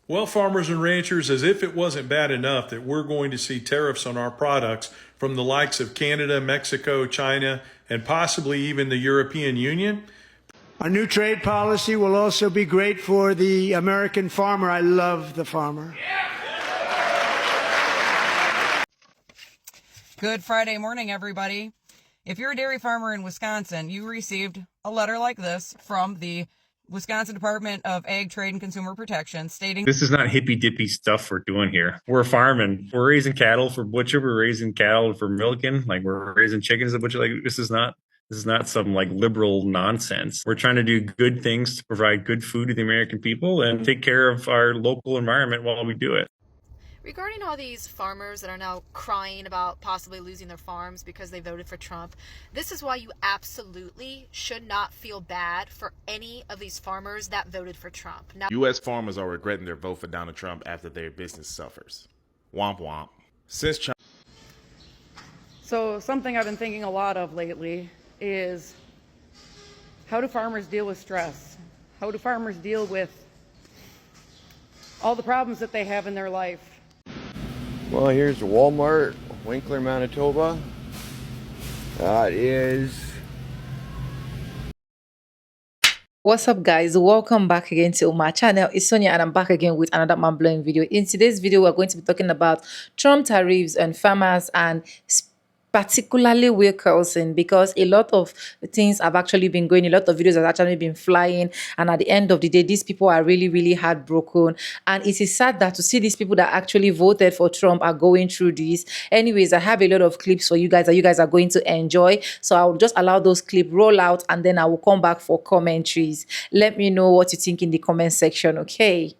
Well, farmers and ranchers, as if it wasn't bad enough that we're going to see tariffs on our products from the likes of Canada, Mexico, China, and possibly even the European Union. Our new trade policy will also be great for the American farmer. I love the farmer. Good Friday morning, everybody. If you're a dairy farmer in Wisconsin, you received a letter like this from the Wisconsin Department of Ag, Trade, and Consumer Protection stating this is not hippy dippy stuff we're doing here. We're farming. We're raising cattle for butcher. We're raising cattle for milking. Like we're raising chickens to butcher. Like this is not some like liberal nonsense. We're trying to do good things to provide good food to the American people and take care of our local environment while we do it. Regarding all these farmers that are now crying about possibly losing their farms because they voted for Trump, this is why you absolutely should not feel bad for any of these farmers that voted for Trump. Now, U.S. farmers are regretting their vote for Donald Trump after their business suffers. Womp womp. Since Trump. So something I've been thinking a lot of lately is, how do farmers deal with stress? How do farmers deal with all the problems that they have in their life? Well, here's Walmart, Winkler, Manitoba. That is... What's up, guys? Welcome back again to my channel. It's Sonia and I'm back again with another mind-blowing video. In today's video, we're going to be talking about Trump tariffs on farmers and particularly warehousing, because a lot of things have actually been going, a lot of videos have actually been flying, and at the end of the day, these people are really heartbroken, and it is sad that to see these people that actually voted for Trump are going through this. Anyways, I have a lot of clips for you guys that you guys are going to enjoy, so I will just allow those clips roll out and then I will come back for commentaries. Let me know what you think in the comment section, okay?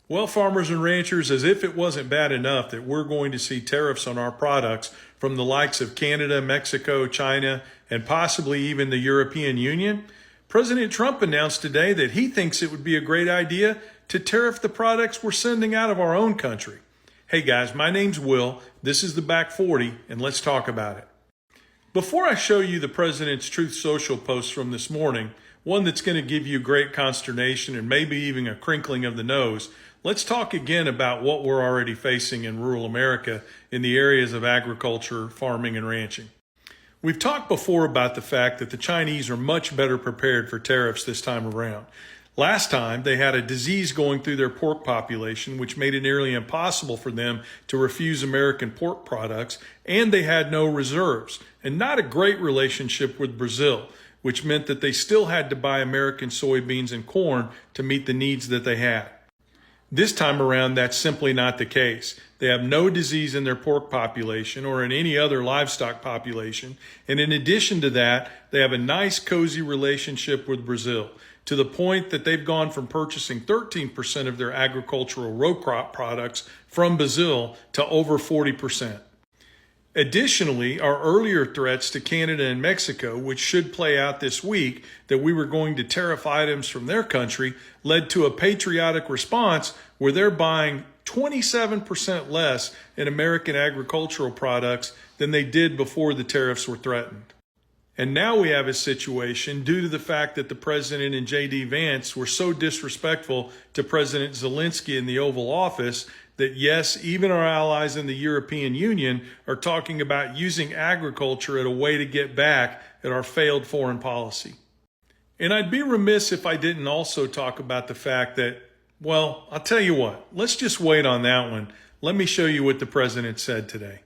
Well, farmers and ranchers, as if it wasn't bad enough that we're going to see tariffs on our products from the likes of Canada, Mexico, China, and possibly even the European Union, President Trump announced today that he thinks it would be a great idea to tariff the products we're sending out of our own country. Hey guys, my name's Will. This is the Back 40, and let's talk about it. Before I show you the President's Truth Social post from this morning, one that's going to give you great consternation and maybe even a crinkling of the nose, let's talk again about what we're already facing in rural America in the areas of agriculture, farming, and ranching. We've talked before about the fact that the Chinese are much better prepared for tariffs this time around. Last time, they had a disease going through their pork population, which made it nearly impossible for them to refuse American pork products, and they had no reserves, and not a great relationship with Brazil, which meant that they still had to buy American soybeans and corn to meet the needs that they had. This time around, that's simply not the case. They have no disease in their pork population or in any other livestock population. And in addition to that, they have a nice, cozy relationship with Brazil, to the point that they've gone from purchasing 13% of their agricultural row crop products from Brazil to over 40%. Additionally, our earlier threats to Canada and Mexico, which should play out this week, that we were going to tariff items from their country, led to a patriotic response where they're buying 27% less in American agricultural products than they did before the tariffs were threatened. And now we have a situation due to the fact that the president and J.D. Vance were so disrespectful to President Zelensky in the Oval Office that yes, even our allies in the European Union are talking about using agriculture as a way to get back at our failed foreign policy. And I'd be remiss if I didn't also talk about the fact that, well, I'll tell you what, let's just wait on that one. Let me show you what the president said today.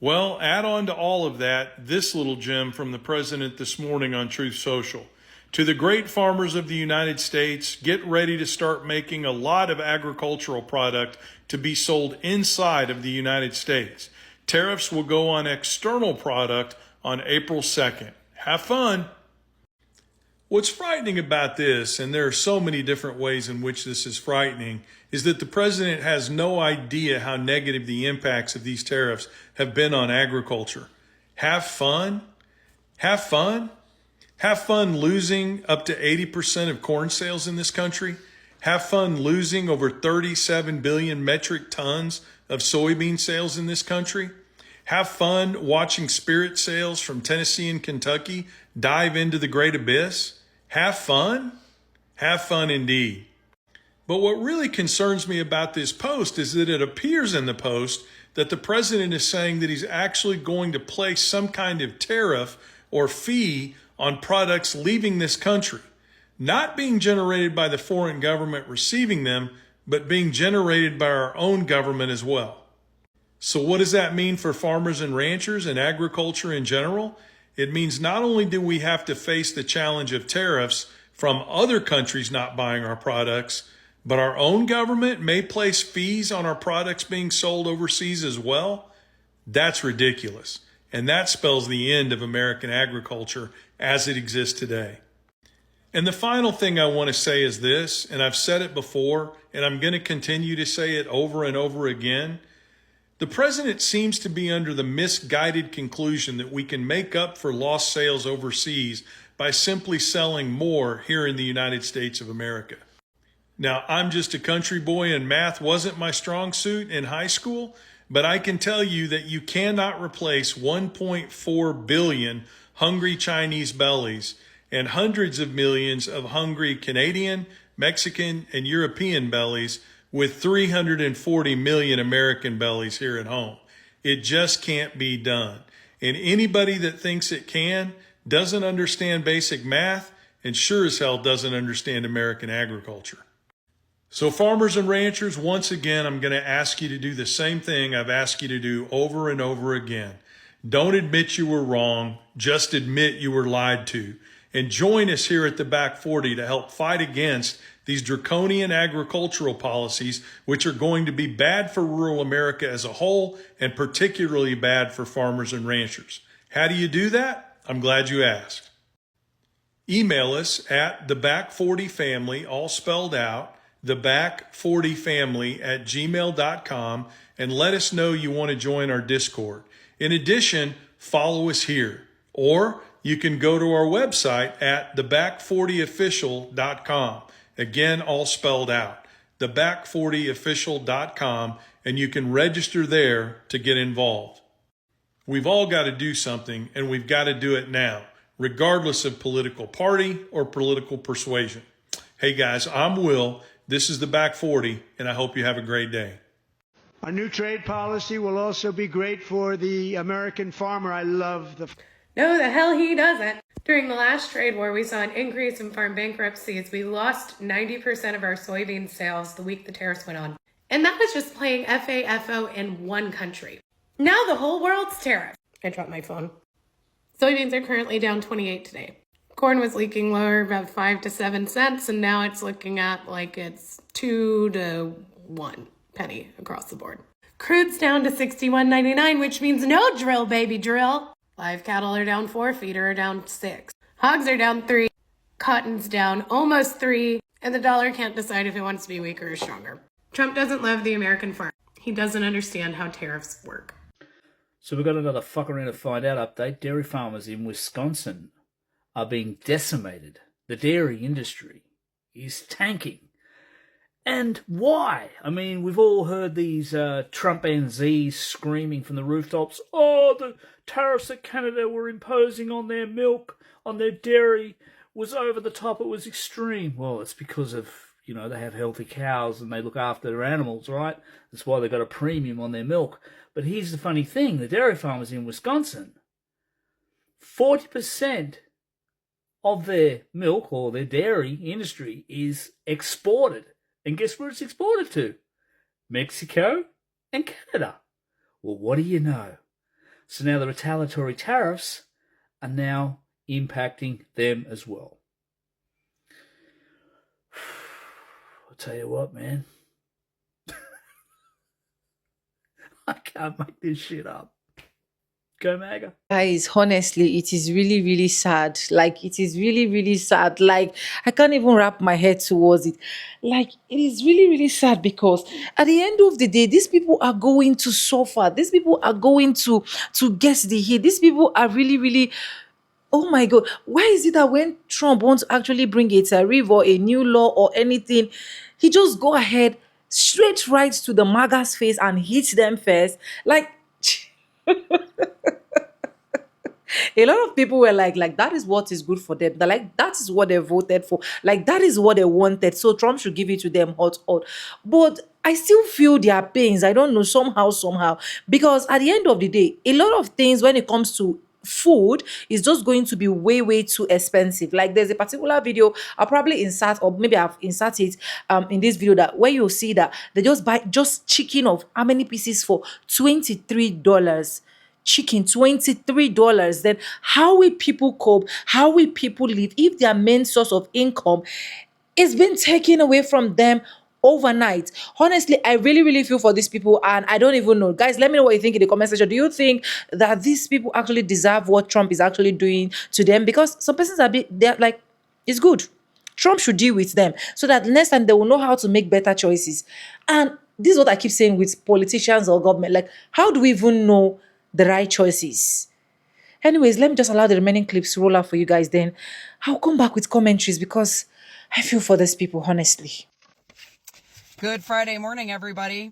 Well, add on to all of that, this little gem from the president this morning on Truth Social. To the great farmers of the United States, get ready to start making a lot of agricultural product to be sold inside of the United States. Tariffs will go on external product on April 2nd. Have fun. What's frightening about this, and there are so many different ways in which this is frightening, is that the president has no idea how negative the impacts of these tariffs have been on agriculture. Have fun? Have fun? Have fun losing up to 80% of corn sales in this country? Have fun losing over 37 billion metric tons of soybean sales in this country? Have fun watching spirit sales from Tennessee and Kentucky dive into the great abyss? Have fun? Have fun indeed. But what really concerns me about this post is that it appears in the post that the president is saying that he's actually going to place some kind of tariff or fee on products leaving this country, not being generated by the foreign government receiving them, but being generated by our own government as well. So what does that mean for farmers and ranchers and agriculture in general? It means not only do we have to face the challenge of tariffs from other countries not buying our products, but our own government may place fees on our products being sold overseas as well. That's ridiculous. And that spells the end of American agriculture as it exists today. And the final thing I want to say is this, and I've said it before, and I'm going to continue to say it over and over again. The president seems to be under the misguided conclusion that we can make up for lost sales overseas by simply selling more here in the United States of America. Now, I'm just a country boy and math wasn't my strong suit in high school, but I can tell you that you cannot replace 1.4 billion hungry Chinese bellies and hundreds of millions of hungry Canadian, Mexican, and European bellies with 340 million American bellies here at home. It just can't be done. And anybody that thinks it can doesn't understand basic math and sure as hell doesn't understand American agriculture. So farmers and ranchers, once again, I'm going to ask you to do the same thing I've asked you to do over and over again. Don't admit you were wrong, just admit you were lied to. And join us here at the Back 40 to help fight against these draconian agricultural policies, which are going to be bad for rural America as a whole and particularly bad for farmers and ranchers. How do you do that? I'm glad you asked. Email us at theback40family, all spelled out, theback40family@gmail.com, and let us know you want to join our Discord. In addition, follow us here, or you can go to our website at theback40official.com. Again, all spelled out, theback40official.com, and you can register there to get involved. We've all got to do something, and we've got to do it now, regardless of political party or political persuasion. Hey guys, I'm Will. This is the Back 40, and I hope you have a great day. Our new trade policy will also be great for the American farmer. I love the... No, the hell he doesn't. During the last trade war, we saw an increase in farm bankruptcies. We lost 90% of our soybean sales the week the tariffs went on. And that was just playing FAFO in one country. Now the whole world's tariff. I dropped my phone. Soybeans are currently down 28 today. Corn was leaking lower about 5 to 7 cents, and now it's looking at like it's 2 to 1 penny across the board. Crude's down to $61.99, which means no drill, baby, drill. Live cattle are down 4, feeder are down 6. Hogs are down 3, cotton's down almost 3, and the dollar can't decide if it wants to be weaker or stronger. Trump doesn't love the American farm. He doesn't understand how tariffs work. So we've got another fuck around to find out update. Dairy farmers in Wisconsin are being decimated. The dairy industry is tanking. And why? I mean, we've all heard these Trump NZs screaming from the rooftops, oh, the tariffs that Canada were imposing on their milk, on their dairy, was over the top, it was extreme. Well, it's because of, they have healthy cows and they look after their animals, right? That's why they got a premium on their milk. But here's the funny thing, the dairy farmers in Wisconsin, 40% of their milk or their dairy industry is exported. And guess where it's exported to? Mexico and Canada. Well, what do you know? So now the retaliatory tariffs are now impacting them as well. I'll tell you what, man. I can't make this shit up. Go Maga. Guys, honestly, it is really, really sad. Like, it is really, really sad. Like, I can't even wrap my head towards it. Like, it is really, really sad because at the end of the day, these people are going to suffer. These people are going to get the hit. These people are really, really... Oh my God. Why is it that when Trump wants to actually bring a tariff or a new law or anything, he just go ahead, straight right to the Maga's face and hit them first? Like... A lot of people were like that is what is good for them. They're like, that is what they voted for. Like, that is what they wanted. So Trump should give it to them hot, hot. But I still feel their pains. I don't know, somehow. Because at the end of the day, a lot of things when it comes to food is just going to be way too expensive. Like, there's a particular video I'll probably insert, or maybe I've inserted in this video, that where you'll see that they just buy just chicken of how many pieces for $23. Chicken, $23. Then how will people cope? How will people live if their main source of income is being taken away from them overnight? Honestly, I really feel for these people, and I don't even know. Guys, let me know what you think in the comment section. Do you think that these people actually deserve what Trump is actually doing to them? Because some persons they're like, it's good. Trump should deal with them so that next time they will know how to make better choices. And this is what I keep saying with politicians or government. Like, how do we even know the right choices? Anyways, let me just allow the remaining clips to roll out for you guys. Then I'll come back with commentaries because I feel for these people, honestly. Good Friday morning, everybody.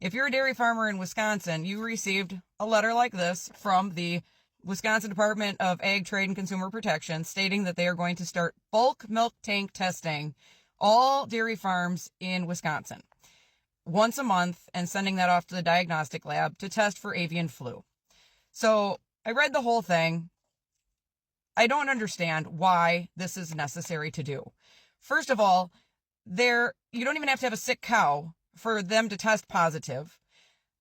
If you're a dairy farmer in Wisconsin, you received a letter like this from the Wisconsin Department of Ag, Trade, and Consumer Protection stating that they are going to start bulk milk tank testing all dairy farms in Wisconsin once a month and sending that off to the diagnostic lab to test for avian flu. So I read the whole thing. I don't understand why this is necessary to do. First of all, you don't even have to have a sick cow for them to test positive.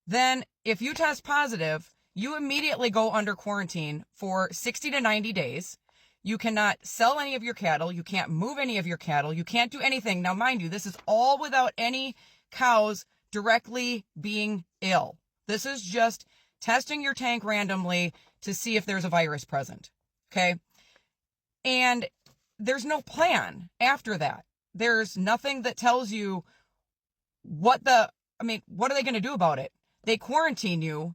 Then if you test positive, you immediately go under quarantine for 60 to 90 days. You cannot sell any of your cattle. You can't move any of your cattle. You can't do anything. Now, mind you, this is all without any cows directly being ill. This is just testing your tank randomly to see if there's a virus present. Okay. And there's no plan after that. There's nothing that tells you what are they going to do about it? They quarantine you.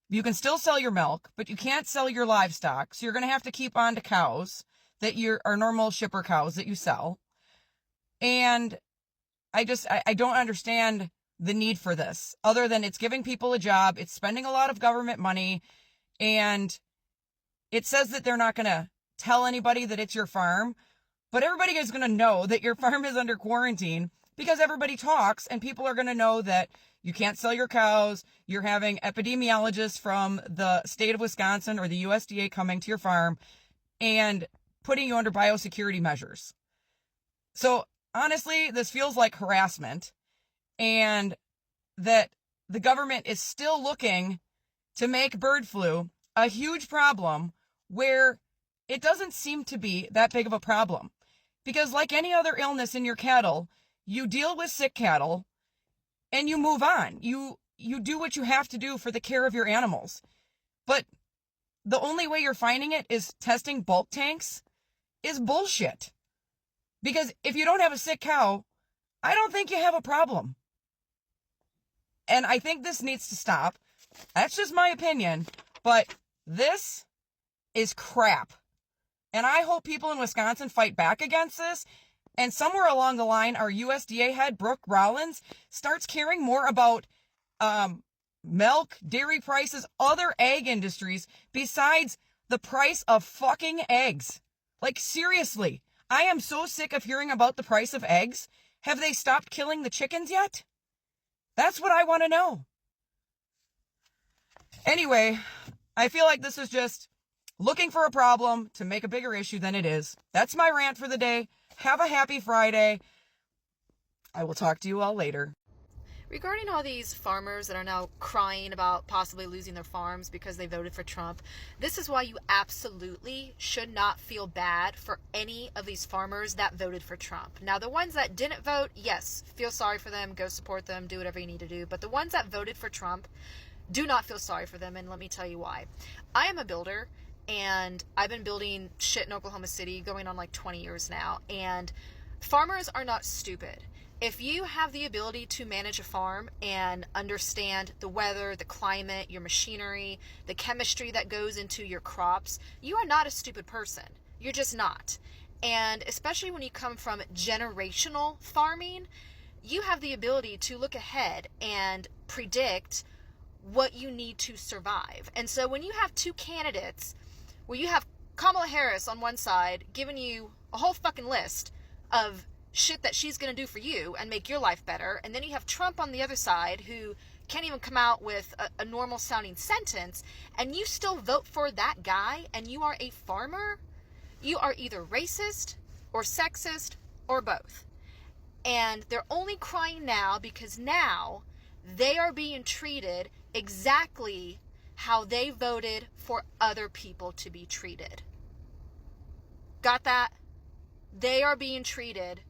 You can still sell your milk, but you can't sell your livestock. So you're going to have to keep on to cows that are normal shipper cows that you sell. And I don't understand the need for this, other than it's giving people a job. It's spending a lot of government money, and it says that they're not going to tell anybody that it's your farm, but everybody is going to know that your farm is under quarantine because everybody talks, and people are going to know that you can't sell your cows. You're having epidemiologists from the state of Wisconsin or the USDA coming to your farm and putting you under biosecurity measures. So honestly, this feels like harassment, and that the government is still looking to make bird flu a huge problem where it doesn't seem to be that big of a problem. Because like any other illness in your cattle, you deal with sick cattle and you move on. You do what you have to do for the care of your animals. But the only way you're finding it is testing bulk tanks is bullshit. Because if you don't have a sick cow, I don't think you have a problem. And I think this needs to stop. That's just my opinion. But this is crap. And I hope people in Wisconsin fight back against this. And somewhere along the line, our USDA head, Brooke Rollins, starts caring more about milk, dairy prices, other egg industries, besides the price of fucking eggs. Like, seriously, I am so sick of hearing about the price of eggs. Have they stopped killing the chickens yet? That's what I want to know. Anyway, I feel like this is just looking for a problem to make a bigger issue than it is. That's my rant for the day. Have a happy Friday. I will talk to you all later. Regarding all these farmers that are now crying about possibly losing their farms because they voted for Trump, this is why you absolutely should not feel bad for any of these farmers that voted for Trump. Now, the ones that didn't vote, yes, feel sorry for them, go support them, do whatever you need to do. But the ones that voted for Trump, do not feel sorry for them, and let me tell you why. I am a builder, and I've been building shit in Oklahoma City going on like 20 years now, and farmers are not stupid. If you have the ability to manage a farm and understand the weather, the climate, your machinery, the chemistry that goes into your crops, you are not a stupid person. You're just not. And especially when you come from generational farming, you have the ability to look ahead and predict what you need to survive. And so when you have two candidates where you have Kamala Harris on one side giving you a whole fucking list of shit that she's going to do for you and make your life better, and then you have Trump on the other side who can't even come out with a normal sounding sentence, and you still vote for that guy, and you are a farmer, you are either racist or sexist or both. And they're only crying now because now they are being treated exactly how they voted for other people to be treated. Got that? They are being treated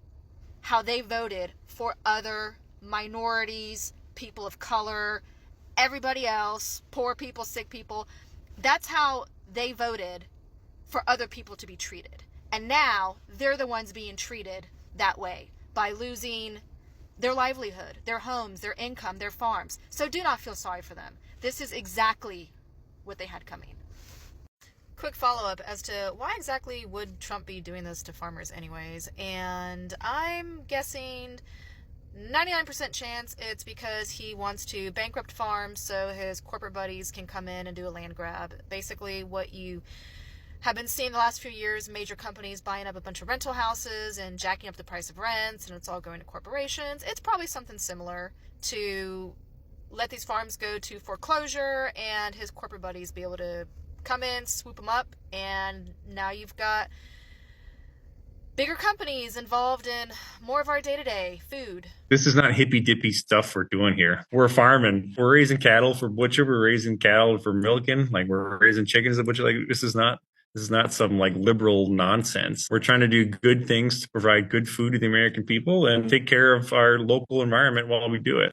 how they voted for other minorities, people of color, everybody else, poor people, sick people. That's how they voted for other people to be treated. And now they're the ones being treated that way by losing their livelihood, their homes, their income, their farms. So do not feel sorry for them. This is exactly what they had coming. Quick follow-up as to why exactly would Trump be doing this to farmers anyways? And I'm guessing 99% chance it's because he wants to bankrupt farms so his corporate buddies can come in and do a land grab. Basically what you have been seeing the last few years, major companies buying up a bunch of rental houses and jacking up the price of rents, and it's all going to corporations. It's probably something similar to let these farms go to foreclosure and his corporate buddies be able to come in, swoop them up, and now you've got bigger companies involved in more of our day-to-day food. This is not hippy dippy stuff we're doing here. We're farming. We're raising cattle for butcher. We're raising cattle for milking. Like we're raising chickens to butcher. Like this is not some like liberal nonsense. We're trying to do good things to provide good food to the American people and take care of our local environment while we do it.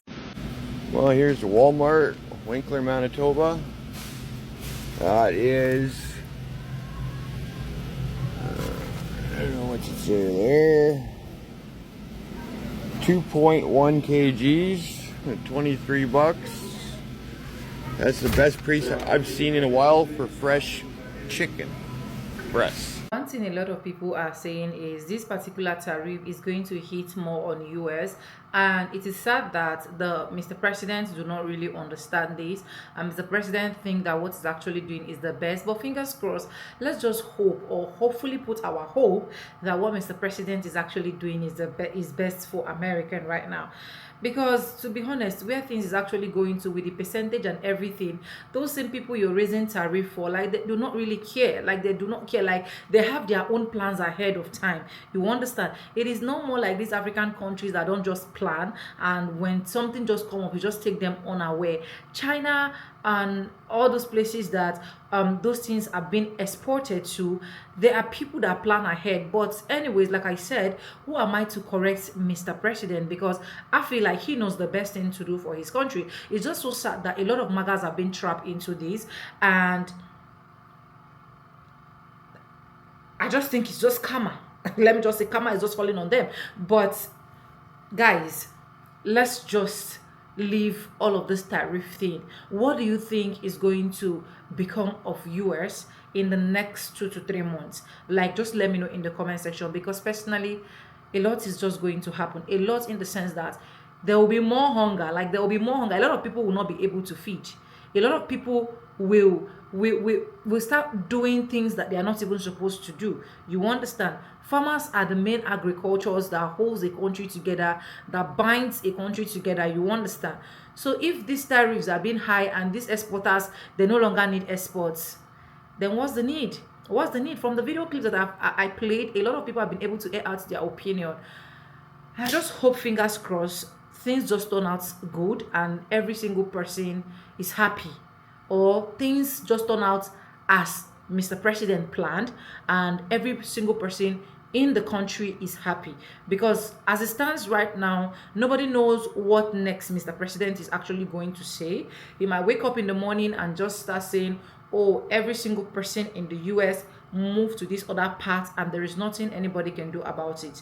Well, here's Walmart, Winkler, Manitoba. That is, I don't know what you say there, 2.1 kgs, 23 bucks. That's the best price I've seen in a while for fresh chicken breasts. One thing a lot of people are saying is this particular tariff is going to hit more on US, and it is sad that the Mr. President do not really understand this, and Mr. President think that what he's actually doing is the best. But fingers crossed, let's just hope, or hopefully put our hope, that what Mr. President is actually doing is best for American right now. Because to be honest, where things is actually going to with the percentage and everything, those same people you're raising tariff for, like, they do not really care. Like, they do not care. Like, they have their own plans ahead of time. You understand? It is no more like these African countries that don't just plan, and when something just come up, you just take them unaware. China and all those places that those things are being exported to, there are people that plan ahead. But anyways, like I said, who am I to correct Mr. President? Because I feel like he knows the best thing to do for his country. It's just so sad that a lot of Magas have been trapped into this, and I just think it's just karma. Let me just say karma is just falling on them. But guys, let's just leave all of this tariff thing. What do you think is going to become of US in the next 2 to 3 months? Like, just let me know in the comment section, because personally, a lot is just going to happen. A lot in the sense that there will be more hunger. Like, there will be more hunger. A lot of people will not be able to feed. A lot of people will start doing things that they are not even supposed to do. You understand? Farmers are the main agricultures that holds a country together, that binds a country together. You understand? So if these tariffs are being high and these exporters, they no longer need exports, then what's the need? What's the need? From the video clips that I played, a lot of people have been able to air out their opinion. I just hope, fingers crossed, things just turn out good and every single person is happy, or things just turn out as Mr. President planned and every single person in the country is happy. Because as it stands right now, nobody knows what next Mr. President is actually going to say. He might wake up in the morning and just start saying, oh, every single person in the US move to this other part and there is nothing anybody can do about it.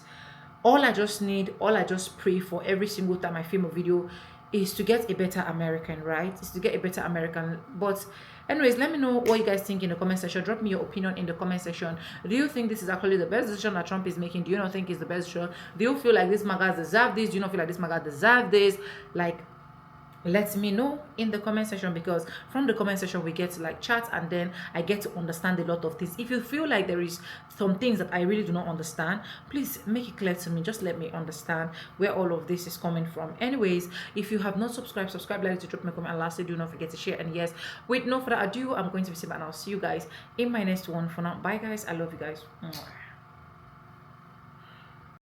All I just pray for every single time I film a video is to get a better American, right? Is to get a better American. But anyways, let me know what you guys think in the comment section. Drop me your opinion in the comment section. Do you think this is actually the best decision that Trump is making? Do you not think it's the best decision? Do you feel like this Maga deserve this? Do you not feel like this Maga deserve this? Like, let me know in the comment section, because from the comment section we get to like chat, and then I get to understand a lot of things. If you feel like there is some things that I really do not understand, please make it clear to me. Just let me understand where all of this is coming from. Anyways, if you have not subscribed, subscribe, like to drop me a comment, and lastly, do not forget to share. And yes, with no further ado, I'm going to be safe, and I'll see you guys in my next one. For now, bye guys, I love you guys. Mwah.